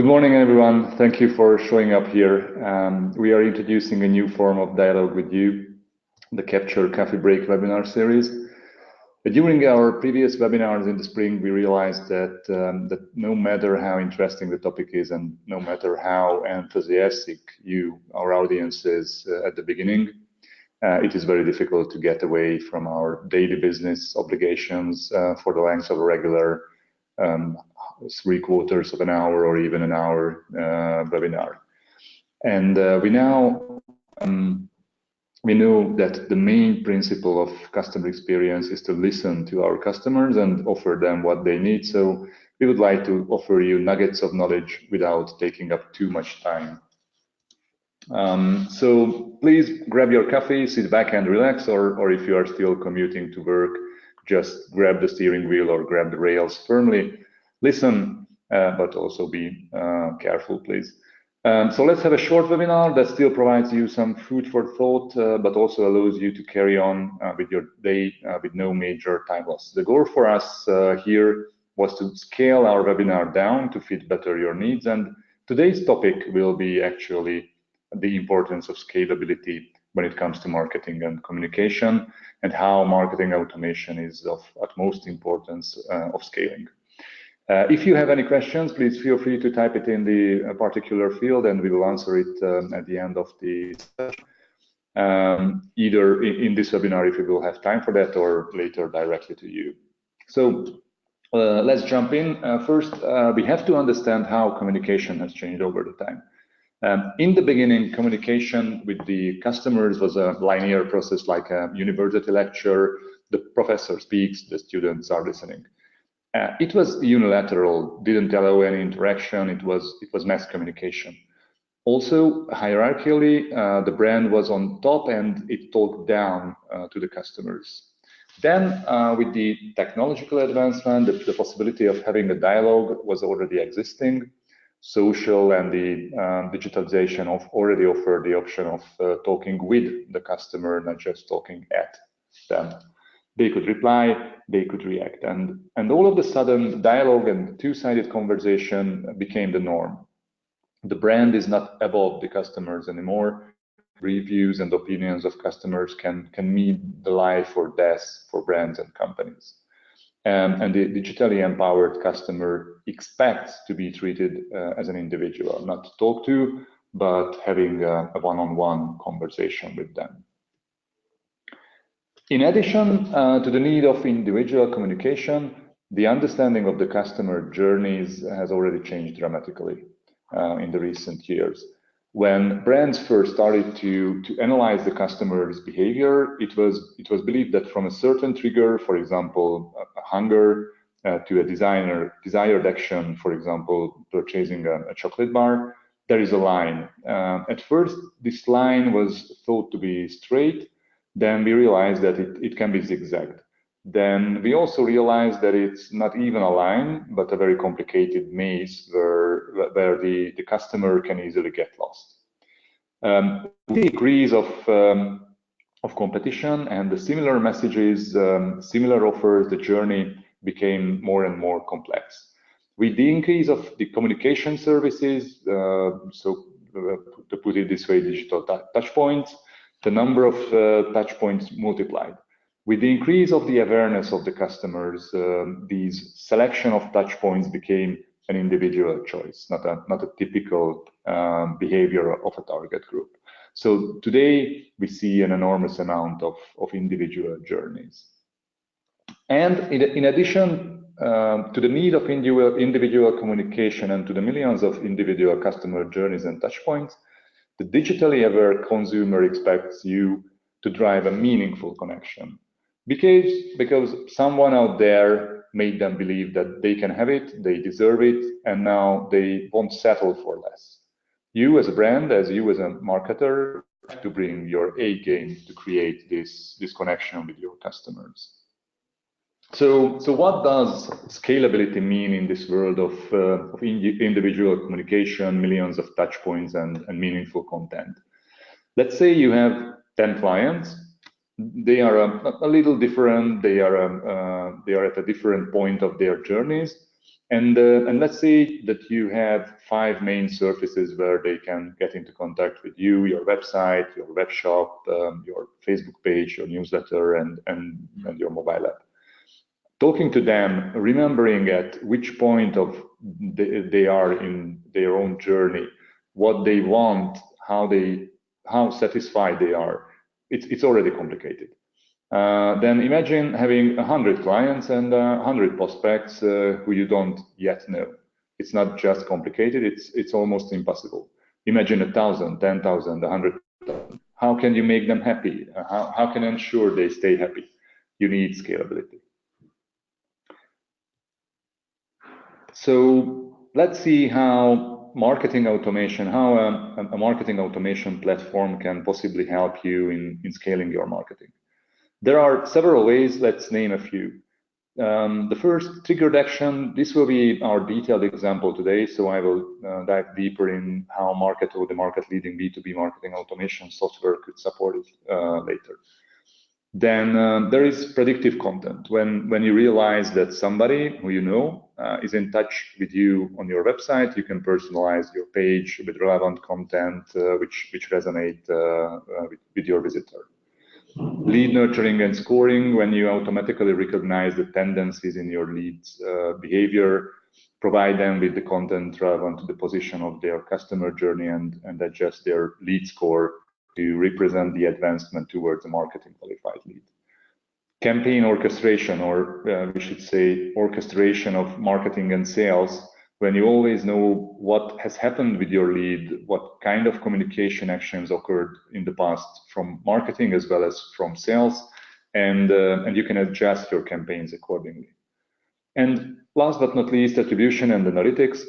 Good morning, everyone. Thank you for showing up here. We are introducing a new form of dialogue with you, the Capture Coffee Break webinar series. During our previous webinars in the spring, we realized that no matter how interesting the topic is and no matter how enthusiastic you, our audience, is at the beginning, it is very difficult to get away from our daily business obligations for the length of a regular 3/4 of an hour or even an hour webinar. And we know that the main principle of customer experience is to listen to our customers and offer them what they need. So we would like to offer you nuggets of knowledge without taking up too much time. So please grab your coffee, sit back and relax, or if you are still commuting to work, just grab the steering wheel or grab the rails firmly. Listen, but also be careful, please. So let's have a short webinar that still provides you some food for thought, but also allows you to carry on with your day with no major time loss. The goal for us here was to scale our webinar down to fit better your needs. And today's topic will be actually the importance of scalability when it comes to marketing and communication, and how marketing automation is of utmost importance of scaling. If you have any questions, please feel free to type it in the particular field and we will answer it at the end of the session, either in this webinar if we will have time for that or later directly to you. So let's jump in. First, we have to understand how communication has changed over the time. In the beginning, communication with the customers was a linear process, like a university lecture. The professor speaks, the students are listening. It was unilateral, didn't allow any interaction. It was mass communication. Also, hierarchically, the brand was on top and it talked down to the customers. Then, with the technological advancement, the possibility of having a dialogue was already existing. Social and the digitalization already offered the option of talking with the customer, not just talking at them. They could reply, they could react, and all of a sudden, dialogue and two-sided conversation became the norm. The brand is not above the customers anymore. Reviews and opinions of customers can mean the life or death for brands and companies. And the digitally empowered customer expects to be treated as an individual, not to talk to, but having a one-on-one conversation with them. In addition to the need of individual communication, the understanding of the customer journeys has already changed dramatically in the recent years. When brands first started to analyze the customer's behavior, it was believed that from a certain trigger, for example, a hunger, to a desired action, for example, purchasing a chocolate bar, there is a line. At first, this line was thought to be straight. Then we realized that it can be zigzagged. Then we also realized that it's not even a line, but a very complicated maze where the customer can easily get lost. The increase of competition and the similar messages, similar offers, the journey became more and more complex. With the increase of the communication services, so to put it this way, digital touch points, the number of touch points multiplied. With the increase of the awareness of the customers, these selection of touch points became an individual choice, not a typical behavior of a target group. So today we see an enormous amount of individual journeys. And in addition to the need of individual communication and to the millions of individual customer journeys and touch points, the digitally aware consumer expects you to drive a meaningful connection because someone out there made them believe that they can have it, they deserve it, and now they won't settle for less. You as a brand, as a marketer, have to bring your A game to create this connection with your customers. So what does scalability mean in this world of individual communication, millions of touch points, and meaningful content? Let's say you have 10 clients. They are a little different. They are at a different point of their journeys, And let's say that you have 5 main surfaces where they can get into contact with you: your website, your web shop, your Facebook page, your newsletter, and your mobile app. Talking to them, remembering at which point of they are in their own journey, what they want, how satisfied they are, it's already complicated. Then imagine having 100 clients and 100 prospects who you don't yet know. It's not just complicated, it's almost impossible. Imagine 1,000, 10,000, 100,000. How can you make them happy? How can you ensure they stay happy? You need scalability. So let's see how marketing automation, how a marketing automation platform can possibly help you in scaling your marketing. There are several ways. Let's name a few. The first, triggered action. This will be our detailed example today, so I will dive deeper in how Marketo, the market-leading B2B marketing automation software, could support it later. Then there is predictive content. When you realize that somebody who you know is in touch with you on your website, you can personalize your page with relevant content which resonate with your visitor. Lead nurturing and scoring, when you automatically recognize the tendencies in your leads' behavior, provide them with the content relevant to the position of their customer journey, and adjust their lead score to represent the advancement towards a marketing qualified lead. Campaign orchestration, or we should say orchestration of marketing and sales, when you always know what has happened with your lead, what kind of communication actions occurred in the past from marketing as well as from sales, and you can adjust your campaigns accordingly. And last but not least, attribution and analytics.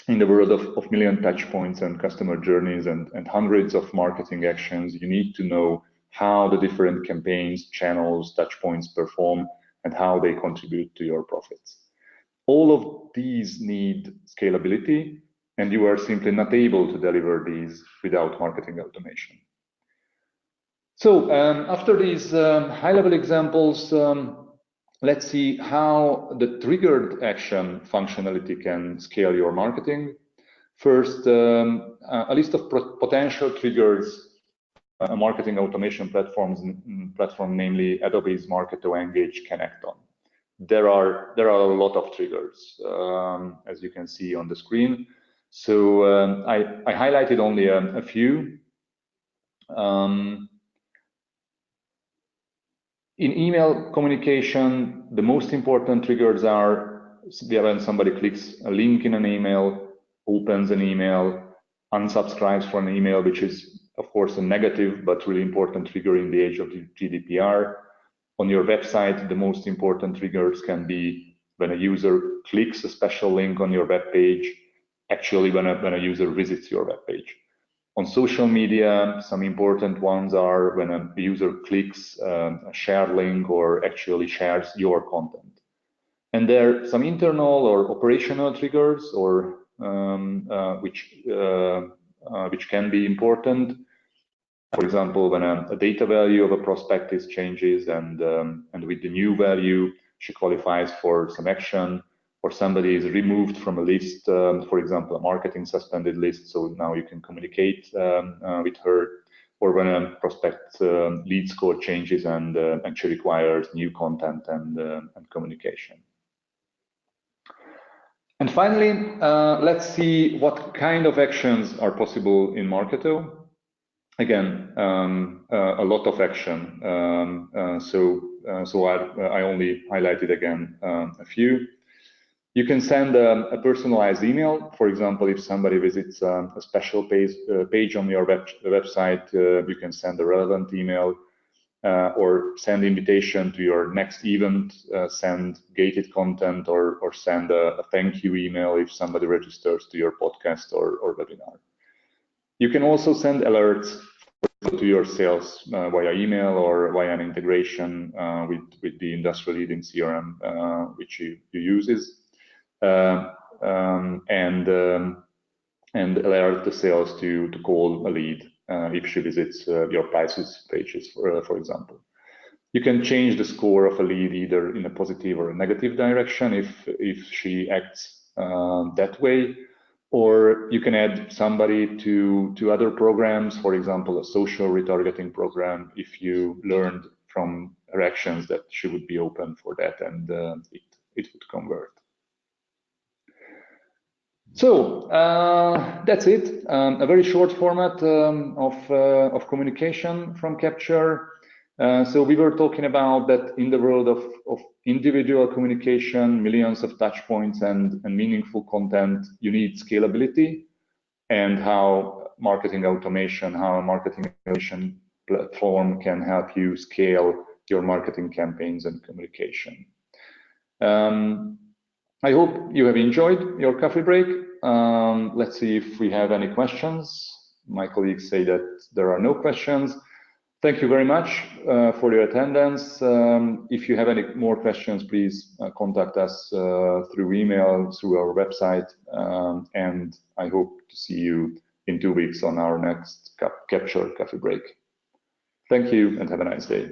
In the world of million touch points and customer journeys and hundreds of marketing actions, you need to know how the different campaigns, channels, touch points perform and how they contribute to your profits. All of these need scalability, and you are simply not able to deliver these without marketing automation. So after these high-level examples, let's see how the triggered action functionality can scale your marketing. First, a list of potential triggers a marketing automation platform, namely Adobe's Marketo Engage, can act on. There are a lot of triggers, as you can see on the screen. So I highlighted only a few. In email communication, the most important triggers are when somebody clicks a link in an email, opens an email, unsubscribes from an email, which is, of course, a negative but really important trigger in the age of the GDPR. On your website, the most important triggers can be when a user clicks a special link on your web page, actually when a user visits your web page. On social media, some important ones are when a user clicks a share link or actually shares your content. And there are some internal or operational triggers or which can be important. For example, when a data value of a prospect changes and with the new value, she qualifies for some action, or somebody is removed from a list, for example, a marketing suspended list, so now you can communicate with her, or when a prospect lead score changes and she requires new content and communication. And finally, let's see what kind of actions are possible in Marketo. Again, a lot of action. So I only highlighted again a few. You can send a personalized email. For example, if somebody visits a special page on your website, you can send a relevant email or send invitation to your next event, send gated content, or send a thank you email if somebody registers to your podcast or webinar. You can also send alerts to your sales via email or via an integration with the industry-leading CRM which you uses, and alert the sales to call a lead if she visits your prices pages, for example. You can change the score of a lead either in a positive or a negative direction if she acts that way, or you can add somebody to other programs, for example, a social retargeting program, if you learned from her actions that she would be open for that, and it would convert. So that's it. A very short format of communication from Capture. So we were talking about that in the world of individual communication, millions of touch points and meaningful content, you need scalability, and how marketing automation, how a marketing automation platform can help you scale your marketing campaigns and communication. I hope you have enjoyed your coffee break. Let's see if we have any questions. My colleagues say that there are no questions. Thank you very much for your attendance. If you have any more questions, please contact us through email, through our website, and I hope to see you in 2 weeks on our next Capture Coffee Break. Thank you and have a nice day.